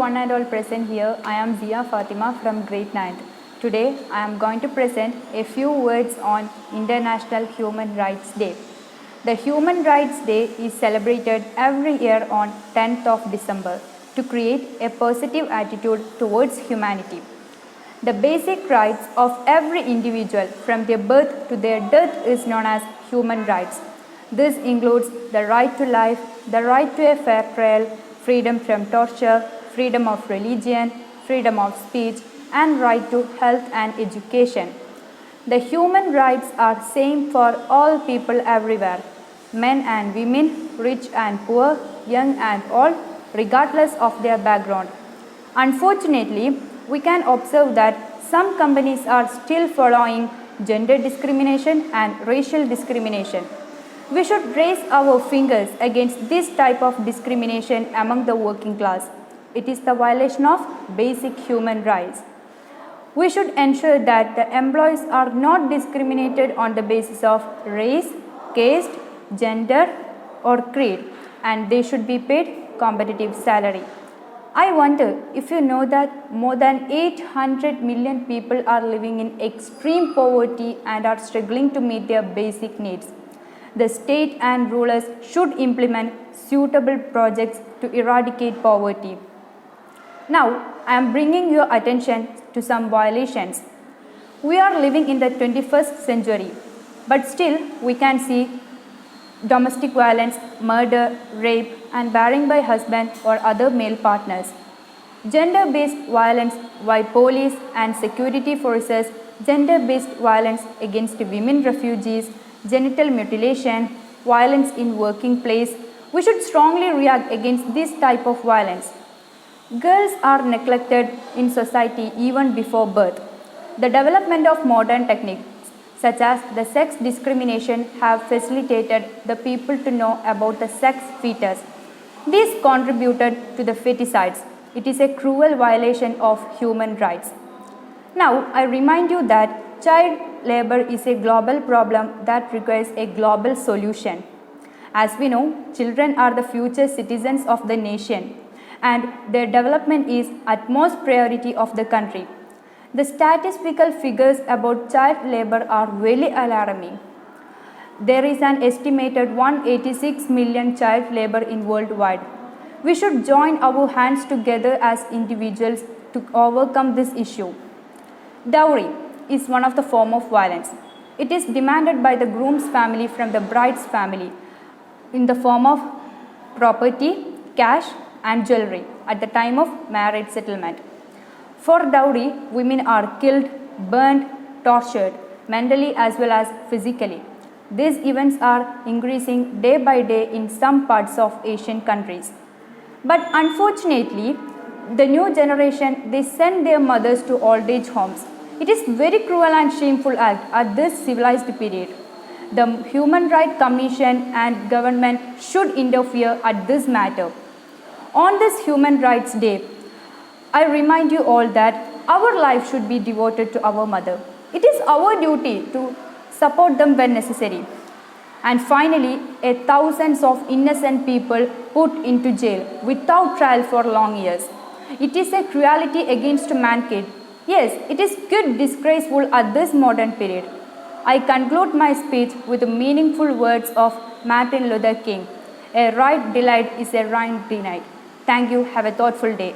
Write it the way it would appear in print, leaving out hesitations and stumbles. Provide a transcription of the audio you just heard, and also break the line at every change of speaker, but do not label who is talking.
one and all present here. I am Zia Fatima from grade 9th. Today I am going to present a few words on International Human Rights Day. The Human Rights Day is celebrated every year on 10th of December to create a positive attitude towards humanity. The basic rights of every individual from their birth to their death is known as human rights. This includes the right to life, the right to a fair trial, freedom from torture, freedom of religion, freedom of speech, and right to health and education. The human rights are same for all people everywhere, men and women, rich and poor, young and old, regardless of their background. Unfortunately, we can observe that some companies are still following gender discrimination and racial discrimination. We should raise our fingers against this type of discrimination among the working class. It is the violation of basic human rights. We should ensure that the employees are not discriminated on the basis of race, caste, gender, or creed, and they should be paid competitive salary. I wonder if you know that more than 800 million people are living in extreme poverty and are struggling to meet their basic needs. The state and rulers should implement suitable projects to eradicate poverty. Now, I am bringing your attention to some violations. We are living in the 21st century, but still we can see domestic violence, murder, rape, and bearing by husband or other male partners. Gender-based violence by police and security forces, gender-based violence against women refugees, genital mutilation, violence in working place. We should strongly react against this type of violence. Girls are neglected in society even before birth. The development of modern techniques such as the sex discrimination have facilitated the people to know about the sex fetus. This contributed to the feticides. It is a cruel violation of human rights. Now, I remind you that child labor is a global problem that requires a global solution. As we know, children are the future citizens of the nation, and their development is utmost priority of the country. The statistical figures about child labor are very alarming. There is an estimated 186 million child labor in worldwide. We should join our hands together as individuals to overcome this issue. Dowry is one of the form of violence. It is demanded by the groom's family from the bride's family in the form of property, cash, and jewelry at the time of marriage settlement. For dowry, women are killed, burned, tortured, mentally as well as physically. These events are increasing day by day in some parts of Asian countries. But unfortunately, the new generation, they send their mothers to old age homes. It is very cruel and shameful act at this civilized period. The Human Rights Commission and government should interfere at this matter. On this Human Rights Day, I remind you all that our life should be devoted to our mother. It is our duty to support them when necessary. And finally, thousands of innocent people put into jail without trial for long years. It is a cruelty against mankind. Yes, it is good disgraceful at this modern period. I conclude my speech with the meaningful words of Martin Luther King. A right delayed is a right denied. Thank you. Have a thoughtful day.